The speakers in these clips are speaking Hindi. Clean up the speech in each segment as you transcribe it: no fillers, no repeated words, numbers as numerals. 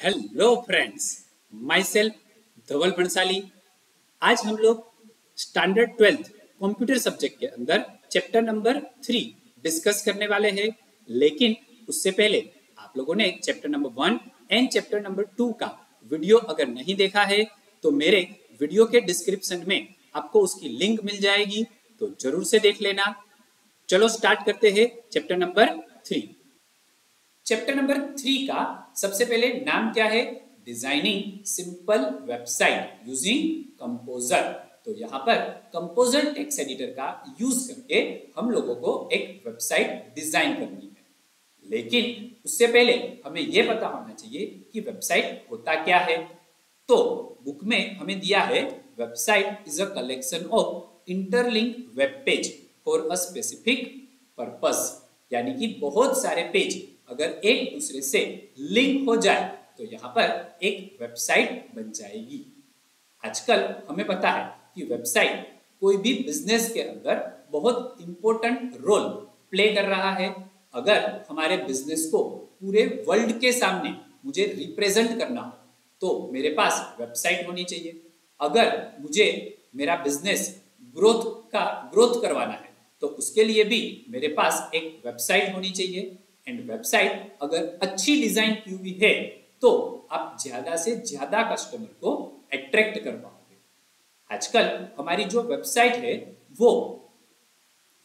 हेलो फ्रेंड्स, माई सेल्फ धवल भंसाली। आज हम लोग स्टैंडर्ड 12th कंप्यूटर सब्जेक्ट के अंदर चैप्टर नंबर 3 डिस्कस करने वाले हैं। लेकिन उससे पहले आप लोगों ने chapter number 1 and chapter number 2 का वीडियो अगर नहीं देखा है तो मेरे वीडियो के डिस्क्रिप्शन में आपको उसकी लिंक मिल जाएगी, तो जरूर से देख लेना। चलो स्टार्ट करते हैं चैप्टर नंबर 3। चैप्टर नंबर 3 का सबसे पहले नाम क्या है? Designing simple website using composer. तो यहाँ पर कंपोजर टेक्स्ट एडिटर का यूज करके हम लोगों को एक वेबसाइट डिजाइन करनी है। लेकिन उससे पहले हमें यह पता होना चाहिए कि वेबसाइट होता क्या है। तो बुक में हमें दिया है website is a collection of interlink web page for a specific purpose, यानी कि बहुत सारे पेज अगर एक दूसरे से लिंक हो जाए तो यहाँ पर एक वेबसाइट बन जाएगी। आजकल हमें पता है कि वेबसाइट कोई भी बिजनेस के अंदर बहुत इंपॉर्टेंट रोल प्ले कर रहा है। अगर हमारे बिजनेस को पूरे वर्ल्ड के सामने मुझे रिप्रेजेंट करना हो तो मेरे पास वेबसाइट होनी चाहिए। अगर मुझे मेरा बिजनेस ग्रोथ करवाना है तो उसके लिए भी मेरे पास एक वेबसाइट होनी चाहिए। एंड वेबसाइट अगर अच्छी डिजाइन की हुई है तो आप ज्यादा से ज्यादा कस्टमर को अट्रैक्ट कर पाओगे। आजकल हमारी जो वेबसाइट है वो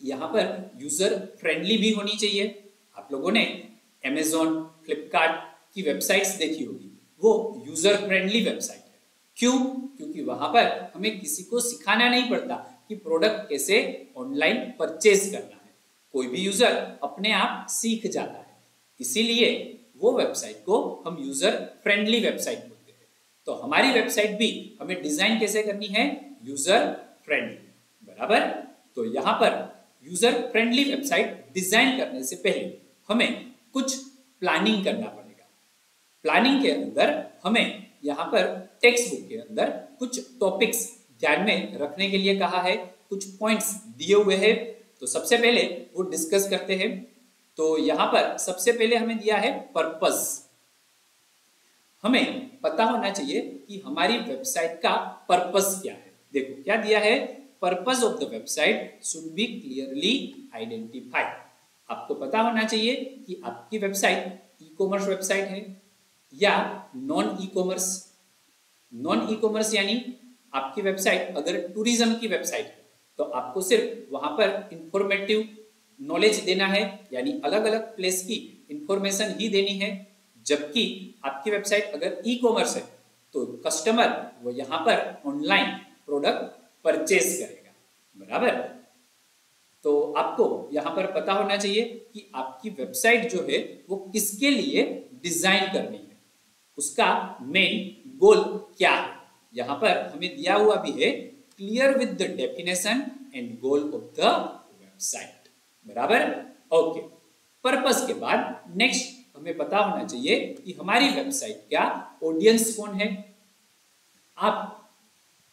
यहाँ पर यूजर फ्रेंडली भी होनी चाहिए। आप लोगों ने Amazon, फ्लिपकार्ट की वेबसाइट्स देखी होगी, वो यूजर फ्रेंडली वेबसाइट है। क्यों? क्योंकि वहां पर हमें किसी को सिखाना नहीं पड़ता कि प्रोडक्ट कैसे ऑनलाइन परचेज करना है। कोई भी यूजर अपने आप सीख जाता है, इसीलिए वो वेबसाइट को हम यूजर फ्रेंडली वेबसाइट बोलते हैं। तो हमारी वेबसाइट भी हमें डिजाइन कैसे करनी है? यूजर फ्रेंडली, बराबर। तो यहाँ पर यूजर फ्रेंडली वेबसाइट डिजाइन करने से पहले हमें कुछ प्लानिंग करना पड़ेगा। प्लानिंग के अंदर हमें यहाँ पर टेक्स्ट बुक के अंदर कुछ टॉपिक्स ध्यान में रखने के लिए कहा है, कुछ पॉइंट्स दिए हुए हैं। तो सबसे पहले वो डिस्कस करते हैं। तो यहां पर सबसे पहले हमें दिया है पर्पस। हमें पता होना चाहिए कि हमारी वेबसाइट का पर्पस क्या है। देखो क्या दिया है, purpose of the website should be clearly identified. आपको पता होना चाहिए कि आपकी वेबसाइट ई कॉमर्स वेबसाइट है या non e commerce. Non e commerce यानी आपकी वेबसाइट अगर टूरिज्म की वेबसाइट है तो आपको सिर्फ वहां पर इंफॉर्मेटिव नॉलेज देना है, यानी अलग अलग प्लेस की इंफॉर्मेशन ही देनी है। जबकि आपकी वेबसाइट अगर ई कॉमर्स है तो कस्टमर वो यहाँ पर ऑनलाइन प्रोडक्ट परचेज करेगा, बराबर। तो आपको यहाँ पर पता होना चाहिए कि आपकी वेबसाइट जो है वो किसके लिए डिजाइन करनी है, उसका मेन गोल क्या है। यहाँ पर हमें दिया हुआ भी है clear with the definition and goal of the website, बराबर। ओके, पर्पस के बाद नेक्स्ट हमें पता होना चाहिए कि हमारी वेबसाइट का ऑडियंस कौन है। आप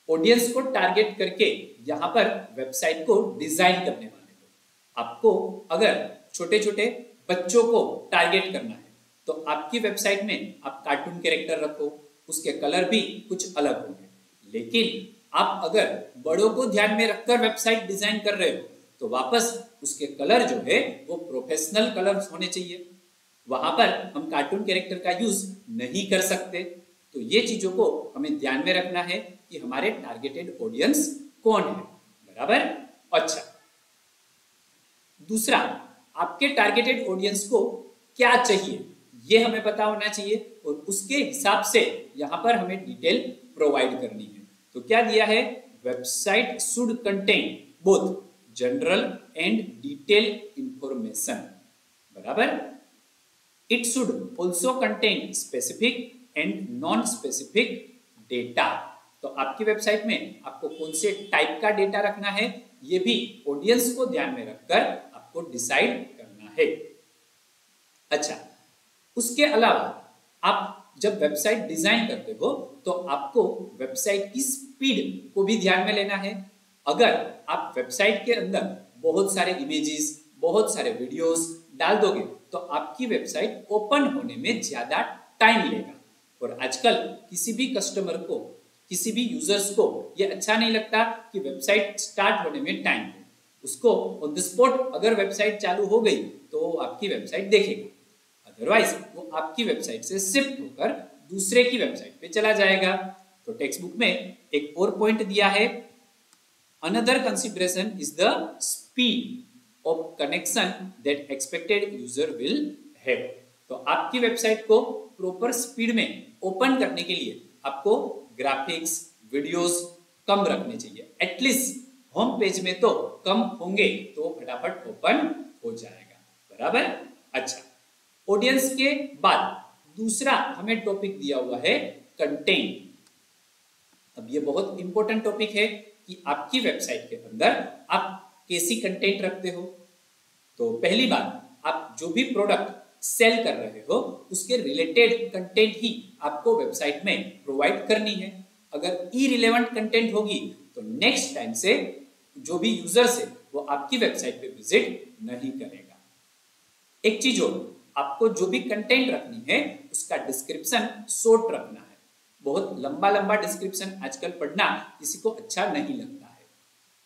ऑडियंस को टारगेट करके यहाँ पर वेबसाइट को डिजाइन करने वाले हो। आपको अगर छोटे छोटे बच्चों को टारगेट करना है तो आपकी वेबसाइट में आप कार्टून कैरेक्टर रखो, उसके कलर भी कुछ अलग होंगे। लेकिन आप अगर बड़ों को ध्यान में रखकर वेबसाइट डिजाइन कर रहे हो तो वापस उसके कलर जो है वो प्रोफेशनल कलर्स होने चाहिए। वहां पर हम कार्टून कैरेक्टर का यूज नहीं कर सकते। तो ये चीजों को हमें ध्यान में रखना है कि हमारे टारगेटेड ऑडियंस कौन है, बराबर। अच्छा, दूसरा, आपके टारगेटेड ऑडियंस को क्या चाहिए ये हमें पता होना चाहिए और उसके हिसाब से यहाँ पर हमें डिटेल प्रोवाइड करनी है। तो क्या दिया है, website should contain both general and detail information, बराबर। It should also contain specific and non specific data. तो आपकी वेबसाइट में आपको कौन से टाइप का डेटा रखना है ये भी ऑडियंस को ध्यान में रखकर आपको डिसाइड करना है। अच्छा, उसके अलावा आप जब वेबसाइट डिजाइन करते हो तो आपको वेबसाइट की स्पीड को भी ध्यान में लेना है। अगर आप वेबसाइट के अंदर बहुत सारे इमेजेस, बहुत सारे वीडियोस डाल दोगे तो आपकी वेबसाइट ओपन होने में ज्यादा टाइम लेगा और आजकल किसी भी कस्टमर को, किसी भी यूजर्स को ये अच्छा नहीं लगता कि वेबसाइट स्टार्ट होने में टाइम हो। उसको ऑन द स्पॉट अगर वेबसाइट चालू हो गई तो आपकी वेबसाइट देखेगा, अदरवाइज वो आपकी वेबसाइट से शिफ्ट होकर दूसरे की वेबसाइट पे चला जाएगा। तो टेक्स्ट बुक में एक और पॉइंट दिया है, another consideration is the speed of connection that expected user will have. तो आपकी वेबसाइट को प्रॉपर स्पीड में ओपन करने के लिए आपको ग्राफिक्स, वीडियोस कम रखने चाहिए। एटलीस्ट होम पेज में तो कम होंगे तो फटाफट ओपन हो जाएगा, बराबर। अच्छा, ऑडियंस के बाद दूसरा हमें टॉपिक दिया हुआ है कंटेंट। अब ये बहुत इंपॉर्टेंट टॉपिक है कि आपकी वेबसाइट के अंदर आप कैसी कंटेंट रखते हो। तो पहली बात, आप जो भी प्रोडक्ट सेल कर रहे हो उसके रिलेटेड कंटेंट ही आपको वेबसाइट में प्रोवाइड करनी है। अगर इरिलेवेंट कंटेंट होगी तो नेक्स्ट टाइम से जो भी यूजर्स है वो आपकी वेबसाइट पे विजिट नहीं करेगा। एक चीज और, आपको जो भी कंटेंट रखनी है उसका डिस्क्रिप्शन शॉर्ट रखना है। बहुत लंबा लंबा डिस्क्रिप्शन आजकल पढ़ना किसी को अच्छा नहीं लगता है,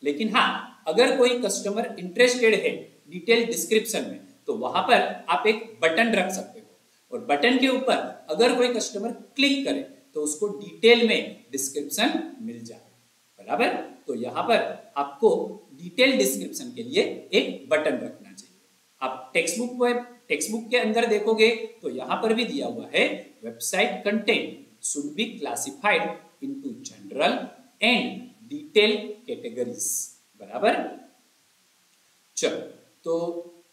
लेकिन हाँ, अगर कोई कस्टमर इंटरेस्टेड है डिटेल डिस्क्रिप्शन में तो वहां पर आप एक बटन रख सकते हो, और बटन के ऊपर अगर कोई कस्टमर क्लिक करे तो उसको डिटेल में डिस्क्रिप्शन मिल जाए, बराबर। तो यहाँ पर आपको डिटेल डिस्क्रिप्शन के लिए एक बटन रखना चाहिए। आप टेक्स्ट बुक के अंदर देखोगे तो यहाँ पर भी दिया हुआ है, website content should be classified into general and detail categories, बराबर। चलो, तो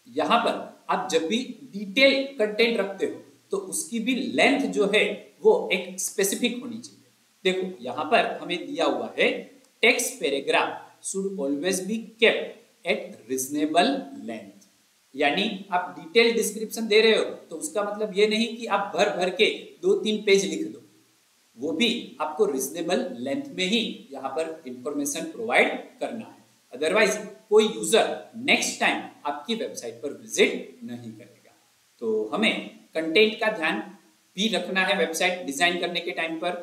यहां पर आप जब भी डिटेल कंटेंट रखते हो तो उसकी भी लेंथ जो है वो एक स्पेसिफिक होनी चाहिए। देखो यहां पर हमें दिया हुआ है, text paragraph should always be kept at reasonable length। यानी आप डिटेल डिस्क्रिप्शन दे रहे हो तो उसका मतलब ये नहीं कि आप भर भर के 2-3 पेज लिख दो, वो भी आपको रिजनेबल लेंथ में ही यहाँ पर इंफॉर्मेशन प्रोवाइड करना है। अदरवाइज कोई यूजर नेक्स्ट टाइम आपकी वेबसाइट पर विजिट नहीं करेगा। तो हमें कंटेंट का ध्यान भी रखना है वेबसाइट डिजाइन करने के टाइम पर।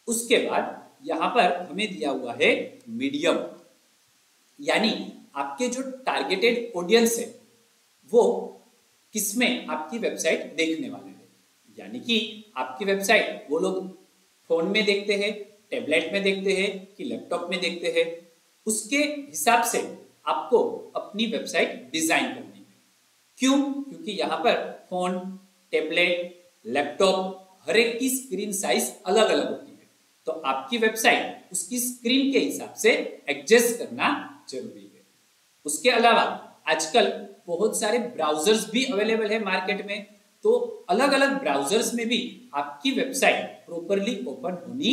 उसके बाद यहाँ पर हमें दिया हुआ है मीडियम, यानी आपके जो टारगेटेड ऑडियंस है वो किसमें आपकी वेबसाइट देखने वाले हैं। यानी कि आपकी वेबसाइट वो लोग फोन में देखते हैं, टैबलेट में देखते हैं कि लैपटॉप में देखते हैं, उसके हिसाब से आपको अपनी वेबसाइट डिजाइन करनी है। क्यों? क्योंकि यहाँ पर फोन, टैबलेट, लैपटॉप हर एक की स्क्रीन साइज अलग अलग होती है, तो आपकी वेबसाइट उसकी स्क्रीन के हिसाब से एडजस्ट करना जरूरी है। उसके अलावा आजकल बहुत सारे ब्राउजर्स भी अवेलेबल है मार्केट में, तो अलग अलग ब्राउजर्स में भी आपकी वेबसाइट प्रॉपरली ओपन होनी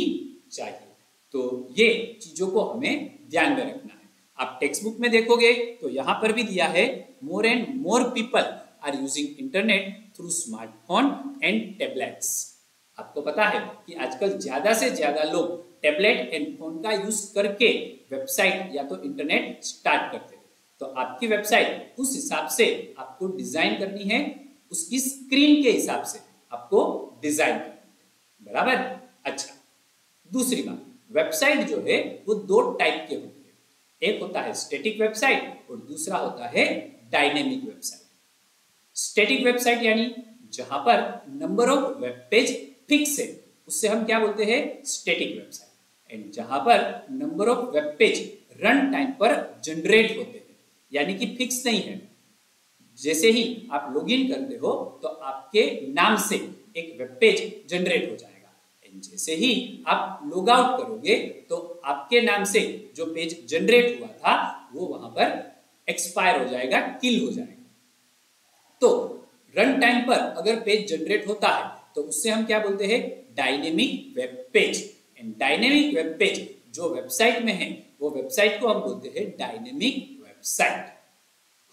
चाहिए। तो ये चीजों को हमें ध्यान में रखना है। आप टेक्स्ट बुक में देखोगे तो यहाँ पर भी दिया है, more and more people are using internet through smartphone and tablets. आपको पता है कि आजकल ज्यादा से ज्यादा लोग टैबलेट एंड फोन का यूज करके वेबसाइट या तो इंटरनेट स्टार्ट करते हैं। तो आपकी वेबसाइट उस हिसाब से आपको डिजाइन करनी है, उसकी स्क्रीन के हिसाब से आपको डिजाइन करनी है, बराबर। अच्छा, दूसरी बात, वेबसाइट जो है वो 2 टाइप के होते हैं। एक होता है स्टैटिक वेबसाइट और दूसरा होता है डायनेमिक वेबसाइट। स्टैटिक वेबसाइट यानी जहां पर number of web page fix है, उससे हम क्या बोलते हैं, स्टैटिक वेबसाइट। एंड जहां पर number of web page run time पर जनरेट होते हैं, यानी कि फिक्स नहीं है। जैसे ही आप लॉगिन करते हो तो आपके नाम से एक वेब पेज जनरेट हो जाएगा, जैसे ही आप लॉग आउट करोगे तो आपके नाम से जो पेज जनरेट हुआ था वो वहां पर एक्सपायर हो जाएगा, किल हो जाएगा। तो रन टाइम पर अगर पेज जनरेट होता है तो उससे हम क्या बोलते हैं, dynamic web page. And dynamic web page जो वेबसाइट में है वो वेबसाइट को हम बोलते हैं डायनेमिक वेबसाइट।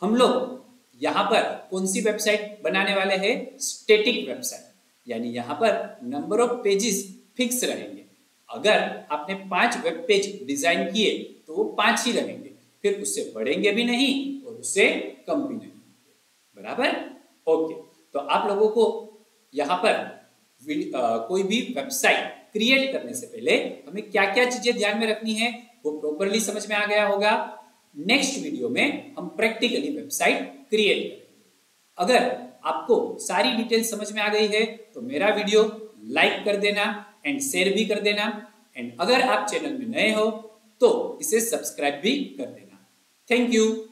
हम लोग यहाँ पर कौन सी वेबसाइट बनाने वाले हैं, स्टैटिक वेबसाइट, यानी यहाँ पर नंबर ऑफ पेजेस फिक्स रहेंगे। अगर आपने 5 वेब पेज डिजाइन किए तो वो 5 ही रहेंगे, फिर उससे बढ़ेंगे भी नहीं और उससे कम भी नहीं, बराबर। ओके, तो आप लोगों को यहाँ पर कोई भी वेबसाइट क्रिएट करने से पहले हमें क्या क्या चीजें ध्यान में रखनी है वो प्रॉपरली समझ में आ गया होगा। नेक्स्ट वीडियो में हम प्रैक्टिकली वेबसाइट क्रिएट करेंगे। अगर आपको सारी डिटेल समझ में आ गई है तो मेरा वीडियो लाइक कर देना एंड शेयर भी कर देना, एंड अगर आप चैनल में नए हो तो इसे सब्सक्राइब भी कर देना। Thank you.